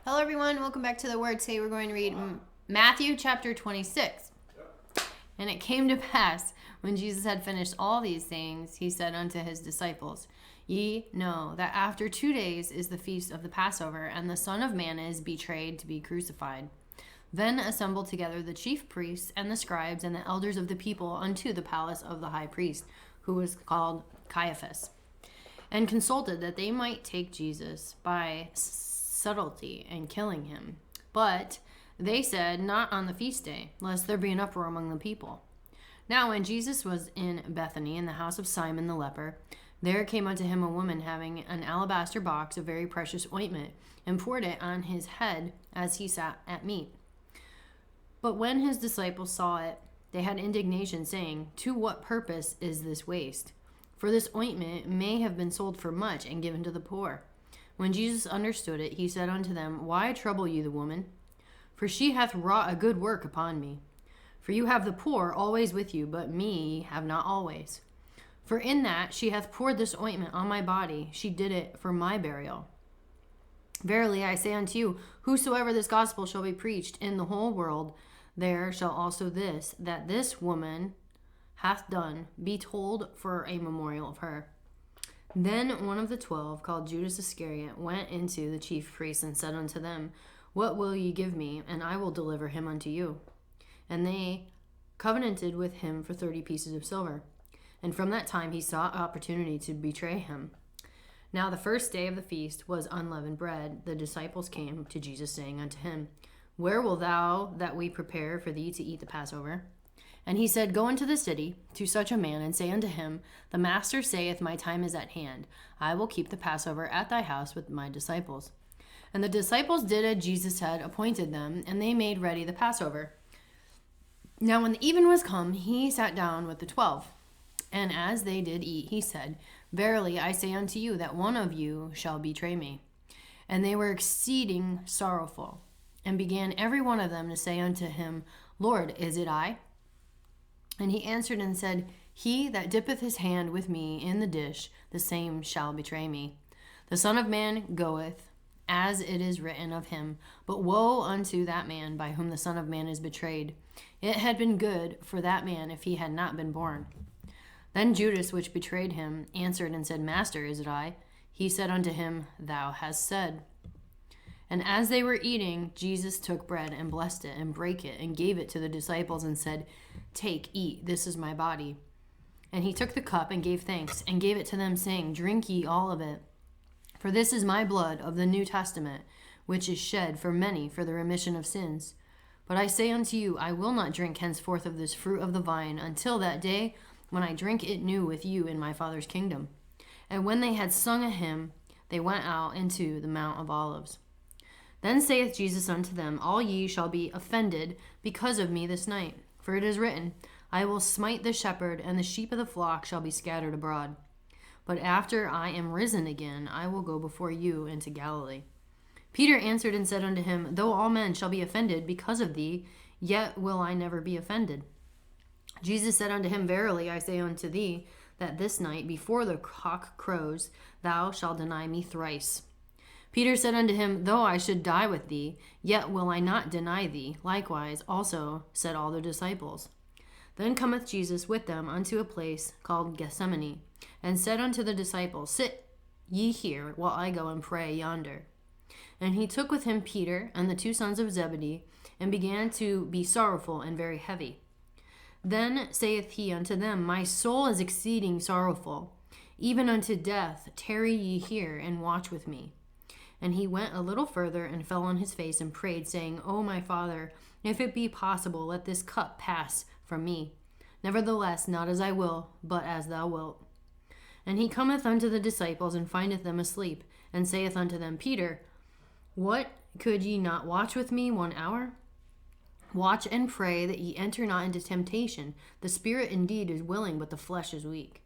Hello, everyone. Welcome back to the Word. Today we're going to read Matthew chapter 26. And it came to pass, when Jesus had finished all these things, he said unto his disciples, Ye know that after 2 days is the feast of the Passover, and the Son of Man is betrayed to be crucified. Then assembled together the chief priests and the scribes and the elders of the people unto the palace of the high priest, who was called Caiaphas, and consulted that they might take Jesus by subtlety and killing him. But they said, Not on the feast day, lest there be an uproar among the people. Now when Jesus was in Bethany, in the house of Simon the leper, there came unto him a woman having an alabaster box of very precious ointment, and poured it on his head as he sat at meat. But when his disciples saw it, they had indignation, saying, To what purpose is this waste? For this ointment may have been sold for much and given to the poor. When Jesus understood it, he said unto them, Why trouble you the woman? For she hath wrought a good work upon me. For you have the poor always with you, but me have not always. For in that she hath poured this ointment on my body, she did it for my burial. Verily I say unto you, whosoever this gospel shall be preached in the whole world, there shall also this, that this woman hath done, be told for a memorial of her. Then one of the 12, called Judas Iscariot, went into the chief priests and said unto them, What will ye give me, and I will deliver him unto you? And they covenanted with him for 30 pieces of silver. And from that time he sought opportunity to betray him. Now the first day of the feast was unleavened bread. The disciples came to Jesus, saying unto him, Where wilt thou that we prepare for thee to eat the Passover? And he said, Go into the city to such a man, and say unto him, The master saith, My time is at hand. I will keep the Passover at thy house with my disciples. And the disciples did as Jesus had appointed them, and they made ready the Passover. Now when the even was come, he sat down with the 12. And as they did eat, he said, Verily I say unto you, that one of you shall betray me. And they were exceeding sorrowful, and began every one of them to say unto him, Lord, is it I? And he answered and said, He that dippeth his hand with me in the dish, the same shall betray me. The Son of Man goeth, as it is written of him. But woe unto that man by whom the Son of Man is betrayed. It had been good for that man if he had not been born. Then Judas, which betrayed him, answered and said, Master, is it I? He said unto him, Thou hast said. And as they were eating, Jesus took bread and blessed it and brake it and gave it to the disciples and said, Take, eat, this is my body. And he took the cup and gave thanks and gave it to them, saying, Drink ye all of it. For this is my blood of the New Testament, which is shed for many for the remission of sins. But I say unto you, I will not drink henceforth of this fruit of the vine until that day when I drink it new with you in my Father's kingdom. And when they had sung a hymn, they went out into the Mount of Olives. Then saith Jesus unto them, All ye shall be offended because of me this night. For it is written, I will smite the shepherd, and the sheep of the flock shall be scattered abroad. But after I am risen again, I will go before you into Galilee. Peter answered and said unto him, Though all men shall be offended because of thee, yet will I never be offended. Jesus said unto him, Verily I say unto thee, that this night before the cock crows, thou shalt deny me thrice. Peter said unto him, Though I should die with thee, yet will I not deny thee. Likewise also said all the disciples. Then cometh Jesus with them unto a place called Gethsemane, and said unto the disciples, Sit ye here, while I go and pray yonder. And he took with him Peter and the 2 sons of Zebedee, and began to be sorrowful and very heavy. Then saith he unto them, My soul is exceeding sorrowful, even unto death. Tarry ye here, and watch with me. And he went a little further, and fell on his face, and prayed, saying, O my Father, if it be possible, let this cup pass from me. Nevertheless, not as I will, but as thou wilt. And he cometh unto the disciples, and findeth them asleep, and saith unto them, Peter, what, could ye not watch with me 1 hour? Watch and pray that ye enter not into temptation. The spirit indeed is willing, but the flesh is weak.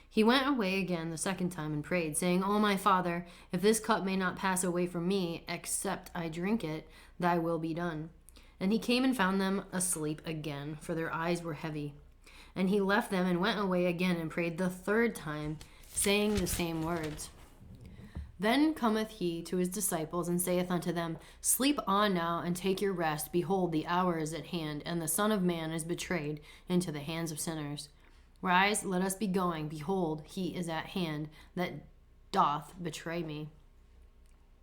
He went away again the second time and prayed, saying, O my Father, if this cup may not pass away from me, except I drink it, thy will be done. And he came and found them asleep again, for their eyes were heavy. And he left them and went away again and prayed the third time, saying the same words. Then cometh he to his disciples, and saith unto them, Sleep on now, and take your rest. Behold, the hour is at hand, and the Son of Man is betrayed into the hands of sinners. Rise, let us be going. Behold, he is at hand that doth betray me.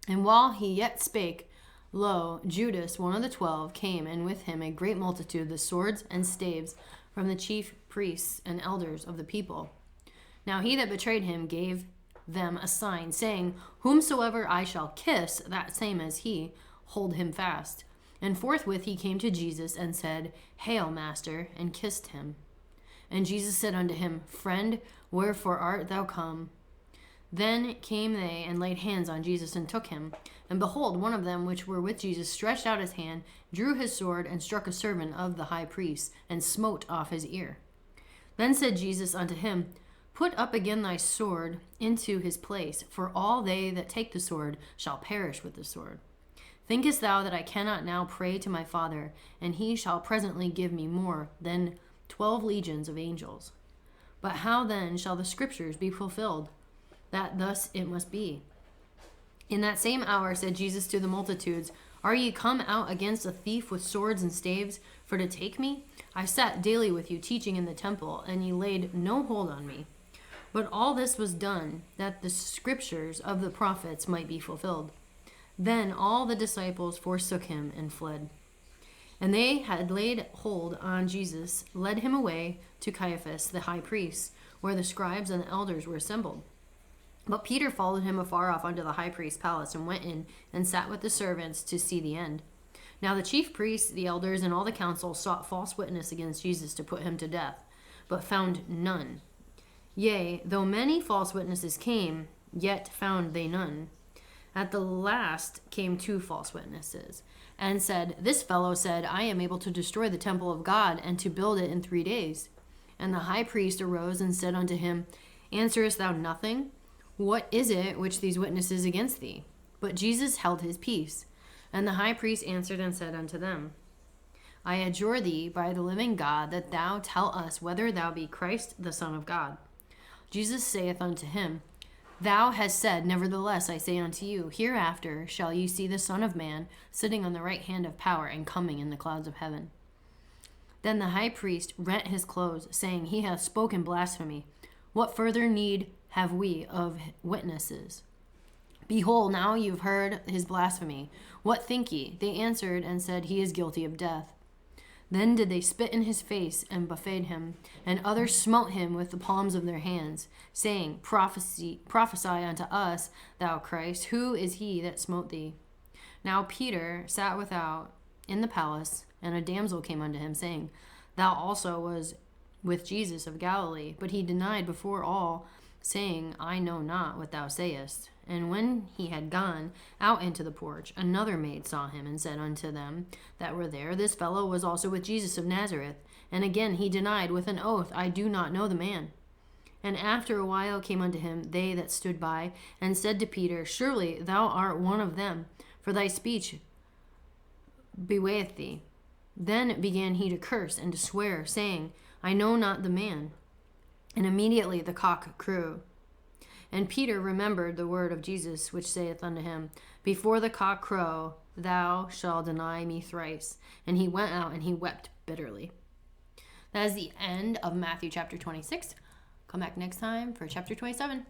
And while he yet spake, lo, Judas, one of the 12, came, and with him a great multitude, the swords and staves, from the chief priests and elders of the people. Now he that betrayed him gave them a sign, saying, Whomsoever I shall kiss, that same as he, hold him fast. And forthwith he came to Jesus, and said, Hail, Master, and kissed him. And Jesus said unto him, Friend, wherefore art thou come? Then came they, and laid hands on Jesus, and took him. And behold, one of them which were with Jesus stretched out his hand, drew his sword, and struck a servant of the high priest, and smote off his ear. Then said Jesus unto him, Put up again thy sword into his place, for all they that take the sword shall perish with the sword. Thinkest thou that I cannot now pray to my Father, and he shall presently give me more than 12 legions of angels? But how then shall the scriptures be fulfilled, that thus it must be? In that same hour said Jesus to the multitudes, Are ye come out against a thief with swords and staves, for to take me? I sat daily with you teaching in the temple, and ye laid no hold on me. But all this was done, that the scriptures of the prophets might be fulfilled. Then all the disciples forsook him and fled. And they had laid hold on Jesus, led him away to Caiaphas the high priest, where the scribes and the elders were assembled. But Peter followed him afar off unto the high priest's palace, and went in, and sat with the servants to see the end. Now the chief priests, the elders, and all the council sought false witness against Jesus to put him to death, but found none. Yea, though many false witnesses came, yet found they none. At the last came 2 false witnesses, and said, This fellow said, I am able to destroy the temple of God, and to build it in 3 days. And the high priest arose and said unto him, Answerest thou nothing? What is it which these witnesses against thee? But Jesus held his peace. And the high priest answered and said unto them, I adjure thee by the living God, that thou tell us whether thou be Christ the Son of God. Jesus saith unto him, Thou hast said, Nevertheless I say unto you, hereafter shall ye see the Son of Man sitting on the right hand of power, and coming in the clouds of heaven. Then the high priest rent his clothes, saying, He hath spoken blasphemy. What further need have we of witnesses? Behold, now you have heard his blasphemy. What think ye? They answered and said, He is guilty of death. Then did they spit in his face and buffeted him, and others smote him with the palms of their hands, saying, Prophesy unto us, thou Christ, who is he that smote thee? Now Peter sat without in the palace, and a damsel came unto him, saying, Thou also was with Jesus of Galilee. But he denied before all, saying, I know not what thou sayest. And when he had gone out into the porch, another maid saw him, and said unto them that were there, This fellow was also with Jesus of Nazareth. And again he denied with an oath, I do not know the man. And after a while came unto him they that stood by, and said to Peter, Surely thou art one of them, for thy speech bewrayeth thee. Then began he to curse and to swear, saying, I know not the man. And immediately the cock crew. And Peter remembered the word of Jesus, which saith unto him, Before the cock crow, thou shalt deny me thrice. And he went out, and he wept bitterly. That is the end of Matthew chapter 26. Come back next time for chapter 27.